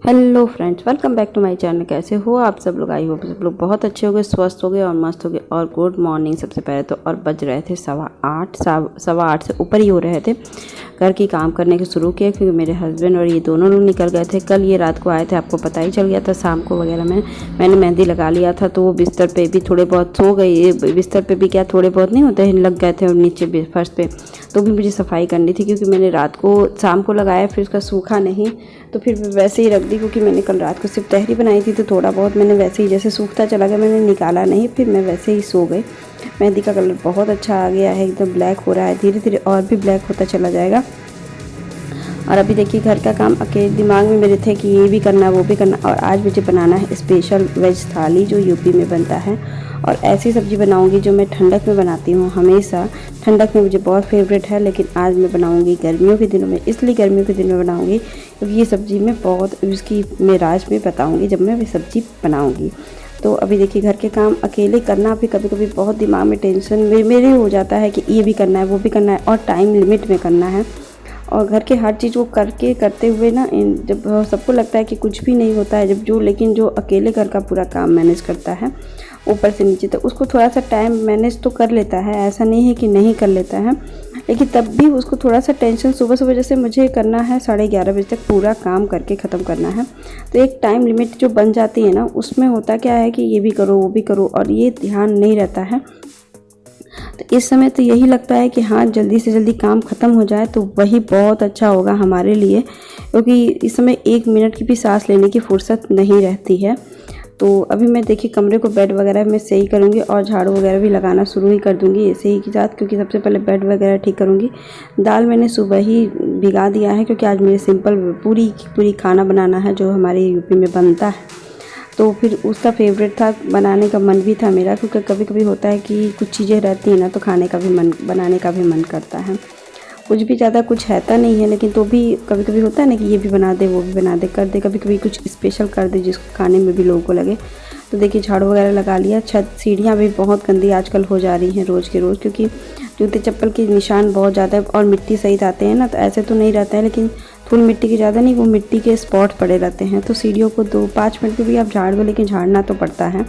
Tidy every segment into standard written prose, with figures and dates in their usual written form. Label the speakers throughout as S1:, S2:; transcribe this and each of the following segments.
S1: Hello friends, welcome back to my channel. कैसे हो आप सब लोग? आई होप सब लोग बहुत अच्छे हो गए, स्वस्थ हो गए और मस्त हो गए। और गुड मॉर्निंग सबसे पहले तो। और बज रहे थे 8:15, 8:15 से ऊपर ही हो रहे थे। घर की काम करने के शुरू किए क्योंकि मेरे हस्बैंड और ये दोनों लोग निकल गए थे। कल ये रात को आए थे, आपको पता ही चल गया था। शाम को वगैरह मैंने मेहंदी लगा लिया था, तो वो बिस्तर पे भी थोड़े बहुत सो गए। बिस्तर पे भी क्या थोड़े बहुत नहीं होते हैं, लग गए थे। और नीचे फर्श पे तो भी मुझे सफाई करनी थी क्योंकि मैंने रात को शाम को लगाया, फिर उसका सूखा नहीं तो फिर वैसे ही रख दी। क्योंकि मैंने कल रात को सिर्फ तहरी बनाई थी तो थोड़ा बहुत मैंने वैसे ही जैसे सूखता चला गया, मैंने निकाला नहीं, फिर मैं वैसे ही सो गई। मेहंदी का कलर बहुत अच्छा आ गया है, एकदम ब्लैक हो रहा है, धीरे धीरे और भी ब्लैक होता चला जाएगा। और अभी देखिए घर का काम अकेले दिमाग में मेरे थे कि ये भी करना वो भी करना। और आज मुझे बनाना है स्पेशल वेज थाली जो यूपी में बनता है। और ऐसी सब्ज़ी बनाऊंगी जो मैं ठंडक में बनाती हूँ हमेशा। ठंडक में मुझे बहुत फेवरेट है, लेकिन आज मैं बनाऊंगी गर्मियों के दिनों में। इसलिए गर्मियों के दिनों में बनाऊंगी क्योंकि ये सब्ज़ी मैं बहुत उसकी मैं राज में बताऊँगी जब मैं ये सब्ज़ी बनाऊँगी। तो अभी देखिए घर के काम अकेले करना भी कभी कभी बहुत दिमाग में टेंशन मेरे हो जाता है कि ये भी करना है वो भी करना है और टाइम लिमिट में करना है। और घर के हर चीज़ को करते हुए ना जब सबको लगता है कि कुछ भी नहीं होता है, लेकिन जो अकेले घर का पूरा काम मैनेज करता है ऊपर से नीचे तक, उसको थोड़ा सा टाइम मैनेज तो कर लेता है। ऐसा नहीं है कि नहीं कर लेता है, लेकिन तब भी उसको थोड़ा सा टेंशन। सुबह सुबह जैसे मुझे करना है 11:30 बजे तक पूरा काम करके ख़त्म करना है, तो एक टाइम लिमिट जो बन जाती है ना, उसमें होता क्या है कि ये भी करो वो भी करो और ये ध्यान नहीं रहता है। तो इस समय तो यही लगता है कि हाँ जल्दी से जल्दी काम ख़त्म हो जाए तो वही बहुत अच्छा होगा हमारे लिए, क्योंकि इस समय 1 मिनट की भी सांस लेने की फुर्सत नहीं रहती है। तो अभी मैं देखिए कमरे को बेड वगैरह में सही करूँगी और झाड़ू वगैरह भी लगाना शुरू ही कर दूँगी ऐसे ही के साथ, क्योंकि सबसे पहले बेड वगैरह ठीक करूँगी। दाल मैंने सुबह ही भिगा दिया है क्योंकि आज मेरे सिंपल पूरी खाना बनाना है जो हमारे यूपी में बनता है। तो फिर उसका फेवरेट था, बनाने का मन भी था मेरा, क्योंकि कभी कभी होता है कि कुछ चीज़ें रहती हैं ना तो खाने का भी मन बनाने का भी मन करता है। कुछ भी ज़्यादा कुछ रहता नहीं है, लेकिन तो भी कभी कभी होता है ना कि ये भी बना दे वो भी बना दे कर दे, कभी कभी कुछ स्पेशल कर दे जिसको खाने में भी लोगों को लगे। तो देखिए झाड़ू वगैरह लगा लिया। छत सीढ़ियाँ भी बहुत गंदी आजकल हो जा रही हैं रोज़ के रोज़, क्योंकि जूते चप्पल के निशान बहुत ज़्यादा है और मिट्टी सहित आते हैं ना, तो ऐसे तो नहीं रहता है, लेकिन धूल मिट्टी के ज़्यादा नहीं, वो मिट्टी के स्पॉट पड़े रहते हैं। तो सीढ़ियों को 2-5 मिनट में भी आप झाड़ दो, लेकिन झाड़ना तो पड़ता है।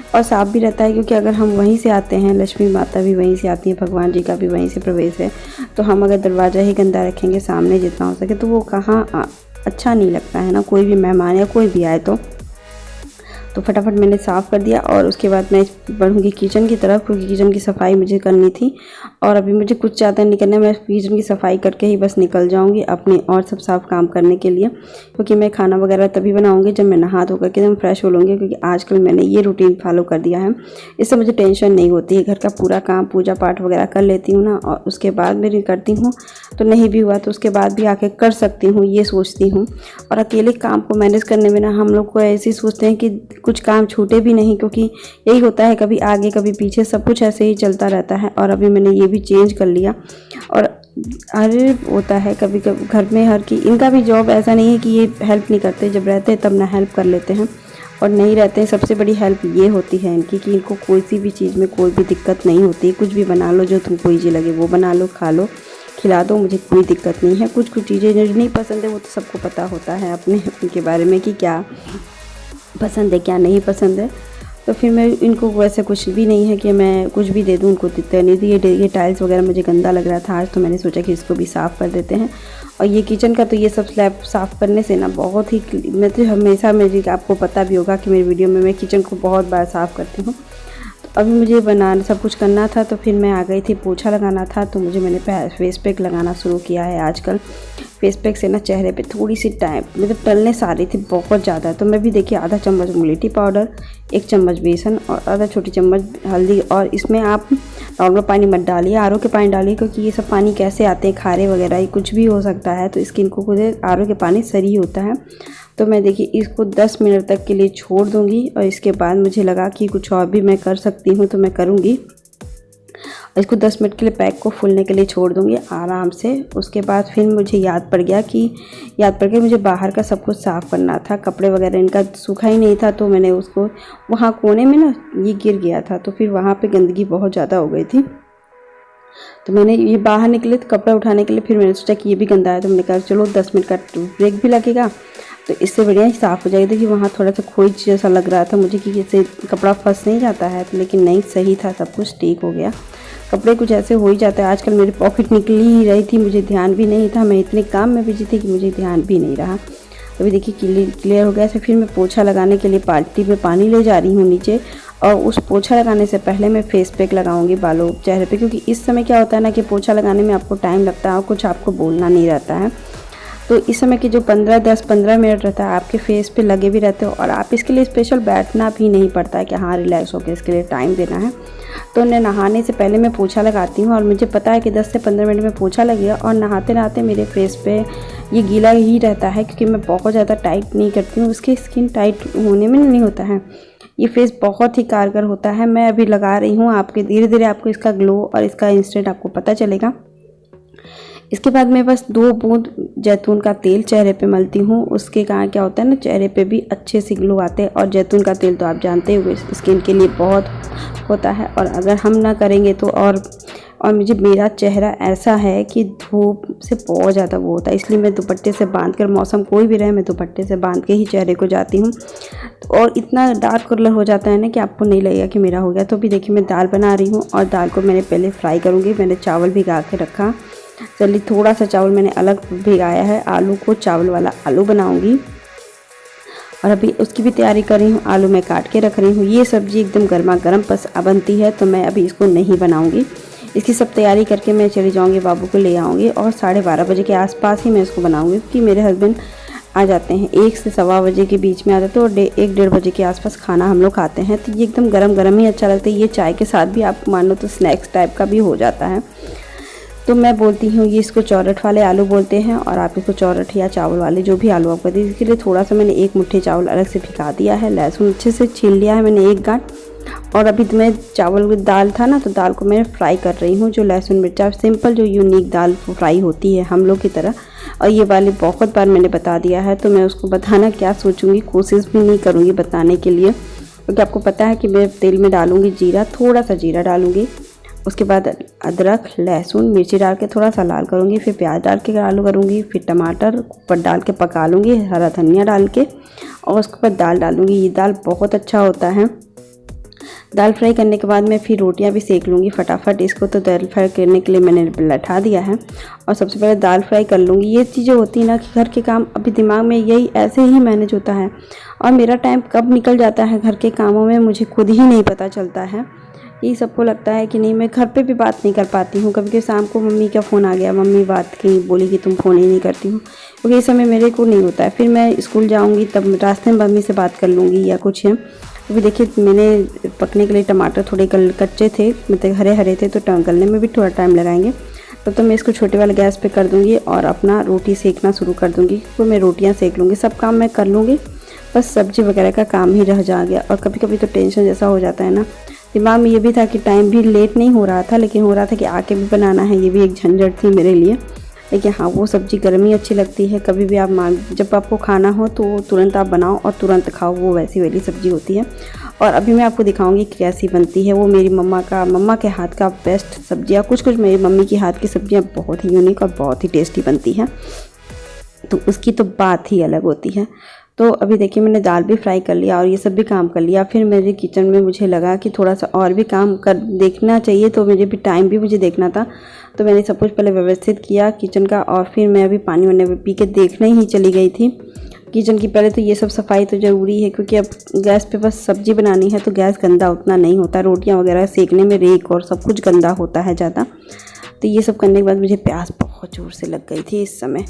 S1: और साफ़ भी रहता है क्योंकि अगर हम वहीं से आते हैं, लक्ष्मी माता भी वहीं से आती है, भगवान जी का भी वहीं से प्रवेश है, तो हम अगर दरवाज़ा ही गंदा रखेंगे सामने जितना हो सके तो वो कहाँ अच्छा नहीं लगता है ना, कोई भी मेहमान या कोई भी आए तो फटाफट मैंने साफ़ कर दिया। और उसके बाद मैं बढ़ूँगी किचन की तरफ, क्योंकि किचन की सफाई मुझे करनी थी। और अभी मुझे कुछ ज़्यादा नहीं करना है, मैं किचन की सफाई करके ही बस निकल जाऊँगी अपने और सब साफ काम करने के लिए, क्योंकि मैं खाना वगैरह तभी बनाऊँगी जब मैं नहा धो करके एकदम फ्रेश हो लूँगी। क्योंकि आजकल मैंने ये रूटीन फॉलो कर दिया है, इससे मुझे टेंशन नहीं होती है। घर का पूरा काम पूजा पाठ वगैरह कर लेती हूँ ना, और उसके बाद मेरी करती हूँ, तो नहीं भी हुआ तो उसके बाद भी आके कर सकती हूँ, ये सोचती हूँ। और अकेले काम को मैनेज करने में ना हम लोग को ऐसे ही सोचते हैं कि कुछ काम छूटे भी नहीं, क्योंकि यही होता है कभी आगे कभी पीछे सब कुछ ऐसे ही चलता रहता है। और अभी मैंने ये भी चेंज कर लिया। और अरे होता है कभी कभी घर में हर की इनका भी जॉब ऐसा नहीं है कि ये हेल्प नहीं करते, जब रहते हैं तब ना हेल्प कर लेते हैं, और नहीं रहते हैं सबसे बड़ी हेल्प ये होती है इनकी कि इनको कोई सी भी चीज़ में कोई भी दिक्कत नहीं होती। कुछ भी बना लो जो तुमको ईजी लगे वो बना लो, खा लो, खिला दो, मुझे कोई दिक्कत नहीं है। कुछ चीज़ें जो नहीं पसंद है वो तो सबको पता होता है अपने के बारे में कि क्या पसंद है क्या नहीं पसंद है। तो फिर मैं इनको वैसे कुछ भी नहीं है कि मैं कुछ भी दे दूँ उनको दिक्कत नहीं थी। ये टाइल्स वगैरह मुझे गंदा लग रहा था आज, तो मैंने सोचा कि इसको भी साफ़ कर देते हैं। और ये किचन का तो ये सब स्लैब साफ़ करने से ना बहुत ही मैं तो हमेशा मेरी आपको पता भी होगा कि मेरी वीडियो में मैं किचन को बहुत बार साफ़ करती हूँ। तो अभी मुझे बनाना सब कुछ करना था, तो फिर मैं आ गई थी, पोछा लगाना था, तो मैंने फेस पैक लगाना शुरू किया है आजकल। फेस पैक से ना चेहरे पे थोड़ी सी टाइम मतलब टलनेस आ रही थी बहुत ज़्यादा। तो मैं भी देखिए आधा चम्मच मुल्तानी पाउडर, 1 चम्मच बेसन और आधा छोटी चम्मच हल्दी। और इसमें आप नॉर्मल पानी मत डालिए, आरओ के पानी डालिए, क्योंकि ये सब पानी कैसे आते हैं खारे वगैरह ये कुछ भी हो सकता है, तो स्किन को खुद आरओ के पानी सही होता है। तो मैं देखिए इसको 10 मिनट तक के लिए छोड़ दूँगी। और इसके बाद मुझे लगा कि कुछ और भी मैं कर सकती हूँ तो मैं करूँगी। इसको 10 मिनट के लिए पैक को फूलने के लिए छोड़ दूँगी आराम से। उसके बाद फिर मुझे याद पड़ गया मुझे बाहर का सब कुछ साफ़ करना था। कपड़े वगैरह इनका सूखा ही नहीं था, तो मैंने उसको वहाँ कोने में ना ये गिर गया था, तो फिर वहाँ पे गंदगी बहुत ज़्यादा हो गई थी। तो मैंने ये बाहर निकले तो कपड़ा उठाने के लिए फिर मैंने सोचा कि ये भी गंदा है, तो मैंने कहा चलो 10 मिनट का ब्रेक भी लगेगा तो इससे बढ़िया ही साफ़ हो जाएगी। देखिए वहाँ थोड़ा सा खोज जैसा लग रहा था मुझे कि इससे कपड़ा फंस नहीं जाता है, तो लेकिन नहीं, सही था, सब कुछ ठीक हो गया। कपड़े कुछ ऐसे हो ही जाता है। आजकल मेरी पॉकेट निकली ही रही थी, मुझे ध्यान भी नहीं था, मैं इतने काम में बिजी थी कि मुझे ध्यान भी नहीं रहा। अभी देखिए क्लियर हो गया। तो फिर मैं पोछा लगाने के लिए बाल्टी में पानी ले जा रही हूँ नीचे, और उस पोछा लगाने से पहले मैं फेस पैक लगाऊंगी बालों चेहरे पे, क्योंकि इस समय क्या होता है ना कि पोछा लगाने में आपको टाइम लगता है और कुछ आपको बोलना नहीं रहता है। तो इस समय के जो 10-15 मिनट रहता है आपके फेस पे लगे भी रहते हो, और आप इसके लिए स्पेशल बैठना भी नहीं पड़ता है कि हाँ रिलैक्स होकर इसके लिए टाइम देना है। तो मैं नहाने से पहले मैं पोछा लगाती हूँ, और मुझे पता है कि 10 से 15 मिनट में पोछा लगेगा, और नहाते नहाते मेरे फेस पे ये गीला ही रहता है, क्योंकि मैं बहुत ज़्यादा टाइट नहीं करती हूँ। उसकी स्किन टाइट होने में नहीं होता है, ये फेस बहुत ही कारगर होता है। मैं अभी लगा रही हूँ, आपके धीरे धीरे आपको इसका ग्लो और इसका इंस्टेंट आपको पता चलेगा। इसके बाद मैं बस 2 बूंद जैतून का तेल चेहरे पे मलती हूँ। उसके कारण क्या होता है ना, चेहरे पे भी अच्छे से ग्लो आते हैं। और जैतून का तेल तो आप जानते हो स्किन के लिए बहुत होता है, और अगर हम ना करेंगे तो और मेरा चेहरा ऐसा है कि धूप से बहुत ज़्यादा वो होता है, इसलिए मैं दुपट्टे से बांध कर, मौसम कोई भी रहे, मैं दुपट्टे से बांध के ही चेहरे को जाती हूँ। और इतना डार्क कलर हो जाता है ना कि आपको नहीं लगेगा कि मेरा हो गया। तो भी देखिए मैं दाल बना रही हूँ, और दाल को मैंने पहले फ्राई करूँगी। मैंने चावल भिगा के रखा, चलिए थोड़ा सा चावल मैंने अलग भिगाया है। आलू को चावल वाला आलू बनाऊंगी, और अभी उसकी भी तैयारी कर रही हूँ। आलू मैं काट के रख रही हूँ। ये सब्जी एकदम गर्मा गर्म बनती है, तो मैं अभी इसको नहीं बनाऊंगी। इसकी सब तैयारी करके मैं चली जाऊंगी, बाबू को ले आऊँगी, और 12:30 बजे के आसपास ही मैं इसको बनाऊँगी, क्योंकि मेरे हस्बैंड आ जाते हैं 1 से 1:15 बजे के बीच में आ जाते हैं, और 1-1:30 बजे के आसपास खाना हम लोग खाते हैं। तो ये एकदम गरम गरम ही अच्छा लगता है। ये चाय के साथ भी आप मान लो तो स्नैक्स टाइप का भी हो जाता है। तो मैं बोलती हूँ ये इसको चौरठ वाले आलू बोलते हैं, और आप इसको चौरठ या चावल वाले जो भी आलू आप कर दीजिए। इसके लिए थोड़ा सा मैंने 1 मुट्ठी चावल अलग से भिगा दिया है। लहसुन अच्छे से छील लिया है मैंने 1 गांठ, और अभी तो मैं चावल दाल था ना, तो दाल को मैं फ्राई कर रही हूँ। जो लहसुन मिर्चा सिंपल जो यूनिक दाल फ्राई होती है हम लोग की तरह, और ये वाली बहुत बार मैंने बता दिया है, तो मैं उसको बताना क्या सोचूंगी, कोशिश भी नहीं करूँगी बताने के लिए, क्योंकि आपको पता है कि मैं तेल में डालूँगी जीरा, थोड़ा सा जीरा डालूँगी। उसके बाद अदरक लहसुन मिर्ची डाल के थोड़ा सा लाल करूँगी, फिर प्याज डाल के आलू करूँगी, फिर टमाटर ऊपर डाल के पका लूँगी, हरा धनिया डाल के, और उसके बाद दाल डालूँगी। ये दाल बहुत अच्छा होता है। दाल फ्राई करने के बाद मैं फिर रोटियां भी सेक लूँगी फटाफट। इसको तो दाल फ्राई करने के लिए मैंने लठा दिया है, और सबसे पहले दाल फ्राई कर लूँगी। ये चीज़ें होती है ना कि घर के काम अभी दिमाग में यही ऐसे ही मैनेज होता है, और मेरा टाइम कब निकल जाता है घर के कामों में मुझे खुद ही नहीं पता चलता है। ये सबको लगता है कि नहीं, मैं घर पे भी बात नहीं कर पाती हूँ। कभी कभी शाम को मम्मी का फ़ोन आ गया, मम्मी बात की, बोली कि तुम फ़ोन ही नहीं करती हो, क्योंकि इस समय मेरे को नहीं होता है। फिर मैं स्कूल जाऊँगी तब रास्ते में मम्मी से बात कर लूँगी या कुछ है। अभी देखिए मैंने पकने के लिए टमाटर थोड़े कच्चे थे, मतलब हरे हरे थे, तो गलने में भी थोड़ा टाइम लगाएंगे। तब तो मैं इसको छोटे वाले गैस पे कर दूँगी, और अपना रोटी सेकना शुरू कर दूँगी। तो मैं रोटियाँ सेक लूँगी, सब काम मैं कर लूँगी, बस सब्जी वगैरह का काम ही रह जा गया। और कभी कभी तो टेंशन जैसा हो जाता है ना, दिमाग में ये भी था कि टाइम भी लेट नहीं हो रहा था, लेकिन हो रहा था कि आके भी बनाना है, ये भी एक झंझट थी मेरे लिए। लेकिन हाँ, वो सब्ज़ी गर्म ही अच्छी लगती है। कभी भी आप जब आपको खाना हो तो तुरंत आप बनाओ और तुरंत खाओ, वो वैसी वाली सब्ज़ी होती है। और अभी मैं आपको दिखाऊंगी कैसी बनती है। वो मेरी मम्मा के हाथ का बेस्ट सब्जियाँ, कुछ मेरी मम्मी के हाथ की सब्जियाँ बहुत ही यूनिक और बहुत ही टेस्टी बनती हैं, तो उसकी तो बात ही अलग होती है। तो अभी देखिए मैंने दाल भी फ्राई कर लिया और ये सब भी काम कर लिया। फिर मेरे किचन में मुझे लगा कि थोड़ा सा और भी काम देखना चाहिए, तो मुझे भी टाइम भी मुझे देखना था। तो मैंने सब कुछ पहले व्यवस्थित किया किचन का, और फिर मैं अभी पानी वानी पी के देखने ही चली गई थी किचन की। पहले तो ये सब सफाई तो ज़रूरी है, क्योंकि अब गैस पे बस सब्ज़ी बनानी है तो गैस गंदा उतना नहीं होता, रोटियाँ वगैरह सेकने में रेक और सब कुछ गंदा होता है ज़्यादा। तो ये सब करने के बाद मुझे प्यास बहुत ज़ोर से लग गई थी इस समय,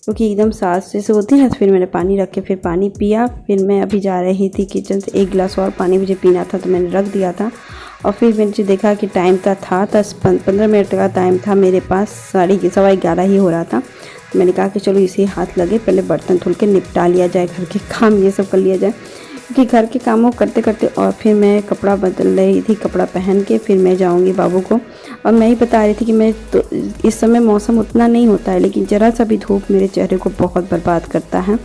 S1: क्योंकि एकदम सांस जैसे होती है। फिर मैंने पानी रख के फिर पानी पिया। फिर मैं अभी जा रही थी किचन से, 1 गिलास और पानी मुझे पीना था, तो मैंने रख दिया था। और फिर मैंने देखा कि टाइम था 10-15 मिनट का टाइम था मेरे पास, 11:30 ही हो रहा था। तो मैंने कहा कि चलो इसे हाथ लगे, पहले बर्तन धुल के निपटा लिया जाए, घर के काम ये सब कर लिया जाए, क्योंकि घर के कामों करते करते। और फिर मैं कपड़ा बदल रही थी, कपड़ा पहन के फिर मैं जाऊंगी बाबू को। और मैं ही बता रही थी कि मैं तो इस समय मौसम उतना नहीं होता है, लेकिन ज़रा सा भी धूप मेरे चेहरे को बहुत बर्बाद करता है।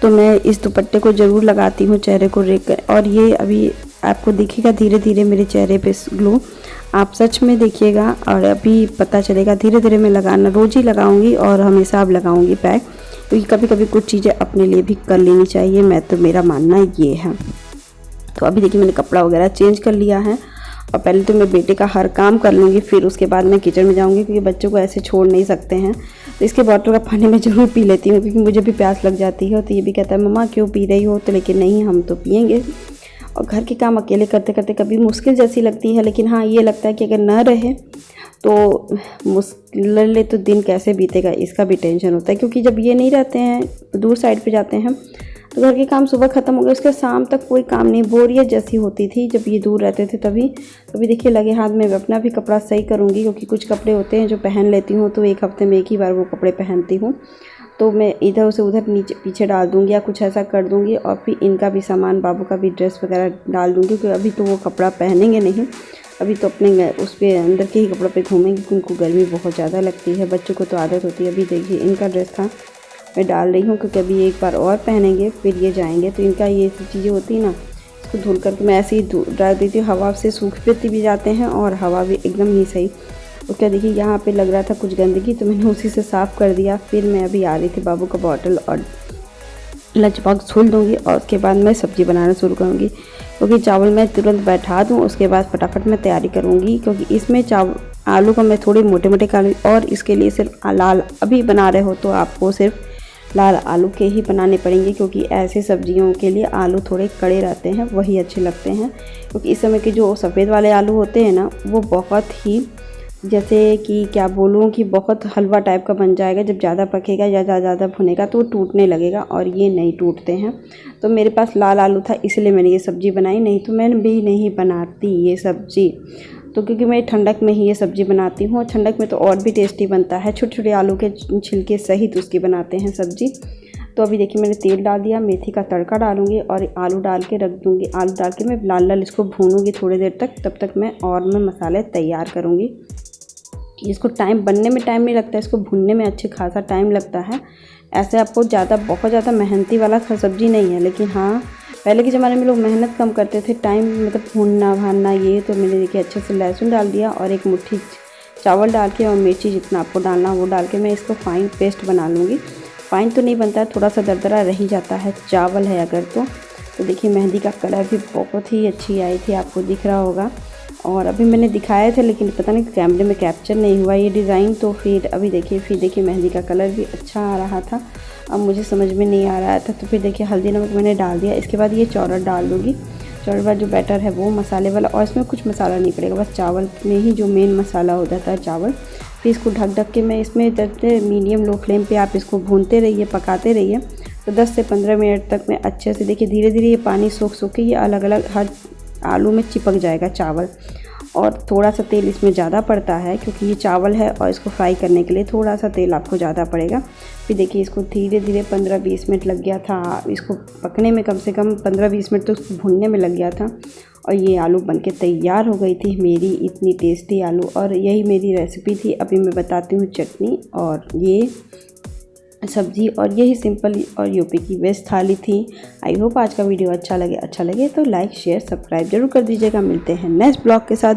S1: तो मैं इस दुपट्टे को ज़रूर लगाती हूँ चेहरे को रेक, और ये अभी आपको दिखेगा धीरे धीरे मेरे चेहरे पे ग्लो, आप सच में देखिएगा और अभी पता चलेगा। धीरे धीरे मैं लगाना रोज़ ही लगाऊंगी और हमेशा अब लगाऊंगी पैक, क्योंकि कभी कभी कुछ चीज़ें अपने लिए भी कर लेनी चाहिए, मेरा मानना ये है। तो अभी देखिए मैंने कपड़ा वगैरह चेंज कर लिया है और पहले तो मैं बेटे का हर काम कर लूँगी, फिर उसके बाद मैं किचन में जाऊँगी, क्योंकि बच्चों को ऐसे छोड़ नहीं सकते हैं। तो इसके बॉटल का पानी मैं ज़रूर पी लेती हूँ, क्योंकि मुझे भी प्यास लग जाती है। तो ये भी कहता है मम्मा क्यों पी रही हो, तो लेकिन नहीं, हम तो पियेंगे। और घर के काम अकेले करते करते कभी मुश्किल जैसी लगती है, लेकिन हाँ ये लगता है कि अगर ना रहे तो मुश्किल तो दिन कैसे बीतेगा, इसका भी टेंशन होता है। क्योंकि जब ये नहीं रहते हैं, दूर साइड पे जाते हैं, तो घर के काम सुबह ख़त्म हो गए, उसके शाम तक कोई काम नहीं, बोरियत जैसी होती थी जब ये दूर रहते थे तभी देखिए लगे हाथ में अपना भी कपड़ा सही करूँगी, क्योंकि कुछ कपड़े होते हैं जो पहन लेती हूँ तो एक हफ्ते में एक ही बार वो कपड़े पहनती हूँ। तो मैं इधर से उधर नीचे पीछे डाल दूँगी या कुछ ऐसा कर दूँगी, और फिर इनका भी सामान, बाबू का भी ड्रेस वगैरह डाल दूँगी, क्योंकि अभी तो वो कपड़ा पहनेंगे नहीं, अभी तो अपने उस पर अंदर के ही कपड़ों पे घूमेंगे, क्योंकि उनको गर्मी बहुत ज़्यादा लगती है। बच्चों को तो आदत होती है। अभी देखिए इनका ड्रेस था, मैं डाल रही हूँ, क्योंकि अभी एक बार और पहनेंगे फिर ये जाएंगे। तो इनका ये सब चीज़ें होती है ना, इसको धुल करके मैं ऐसे ही डाल देती हूँ, हवा से सूख भी जाते हैं और हवा भी एकदम ही सही। उसके बाद देखिए यहाँ पे लग रहा था कुछ गंदगी, तो मैंने उसी से साफ़ कर दिया। फिर मैं अभी आ रही थी बाबू का बॉटल और लंच बॉक्स खोल दूँगी, और उसके बाद मैं सब्ज़ी बनाना शुरू करूँगी, क्योंकि चावल मैं तुरंत बैठा दूँ, उसके बाद फटाफट मैं तैयारी करूँगी। क्योंकि इसमें आलू को मैं थोड़े मोटे मोटे काट, और इसके लिए सिर्फ लाल अभी बना रहे हो तो आपको सिर्फ लाल आलू के ही बनाने पड़ेंगे, क्योंकि ऐसे सब्जियों के लिए आलू थोड़े कड़े रहते हैं, वही अच्छे लगते हैं। क्योंकि इस समय के जो सफ़ेद वाले आलू होते हैं ना, वो बहुत ही, जैसे कि क्या बोलूँ, कि बहुत हलवा टाइप का बन जाएगा। जब ज़्यादा पकेगा या ज़्यादा भुनेगा तो वो टूटने लगेगा, और ये नहीं टूटते हैं। तो मेरे पास लाल आलू था, इसलिए मैंने ये सब्ज़ी बनाई, नहीं तो मैं भी नहीं बनाती ये सब्ज़ी। तो क्योंकि मैं ठंडक में ही ये सब्ज़ी बनाती हूँ, और ठंडक में तो और भी टेस्टी बनता है। छोटे छोटे आलू के छिलके सहित उसकी बनाते हैं सब्ज़ी। तो अभी देखिए मैंने तेल डाल दिया, मेथी का तड़का डालूंगी और आलू डाल के रख दूंगी। आलू डाल के मैं लाल लाल इसको भूनूंगी थोड़ी देर तक, तब तक मैं मसाले तैयार करूँगी। इसको बनने में टाइम नहीं लगता, इसको भूनने में अच्छे खासा टाइम लगता है। ऐसे आपको बहुत ज़्यादा मेहनती वाला सब्ज़ी नहीं है, लेकिन हाँ पहले के ज़माने में लोग मेहनत कम करते थे, टाइम मतलब भूनना भानना ये। तो मैंने देखिए अच्छे से लहसुन डाल दिया और एक मुट्ठी चावल डाल के और मिर्ची जितना आपको डालना वो डाल के मैं इसको फाइन पेस्ट बना लूँगी। फाइन तो नहीं बनता है, थोड़ा सा दरदरा रह ही जाता है चावल है अगर तो देखिए मेहंदी का कलर भी बहुत ही अच्छी आई थी, आपको दिख रहा होगा। और अभी मैंने दिखाया था, लेकिन पता नहीं कैमरे में कैप्चर नहीं हुआ ये डिज़ाइन। तो फिर अभी देखिए मेहंदी का कलर भी अच्छा आ रहा था। अब मुझे समझ में नहीं आ रहा था, तो फिर देखिए हल्दी नमक मैंने डाल दिया। इसके बाद ये चौरट डाल दूँगी। चौरट बाद जो बैटर है वो मसाले वाला, और इसमें कुछ मसाला नहीं पड़ेगा, बस चावल में ही जो मेन मसाला हो जाता है चावल। फिर इसको ढक के मैं इसमें मीडियम लो फ्लेम पे आप इसको भूनते रहिए, पकाते रहिए। तो 10 से 15 मिनट तक मैं अच्छे से देखिए धीरे धीरे ये पानी सोख के ये अलग अलग हर आलू में चिपक जाएगा चावल। और थोड़ा सा तेल इसमें ज़्यादा पड़ता है, क्योंकि ये चावल है और इसको फ्राई करने के लिए थोड़ा सा तेल आपको ज़्यादा पड़ेगा। फिर देखिए इसको धीरे धीरे 15-20 मिनट लग गया था इसको पकने में, कम से कम 15-20 मिनट तो उसको भुनने में लग गया था। और ये आलू बनके तैयार हो गई थी मेरी इतनी टेस्टी आलू। और यही मेरी रेसिपी थी। अभी मैं बताती हूँ चटनी और ये सब्ज़ी, और यही सिंपल और यूपी की बेस्ट थाली थी। आई होप आज का वीडियो अच्छा लगे तो लाइक शेयर सब्सक्राइब जरूर कर दीजिएगा। मिलते हैं नेक्स्ट ब्लॉग के साथ।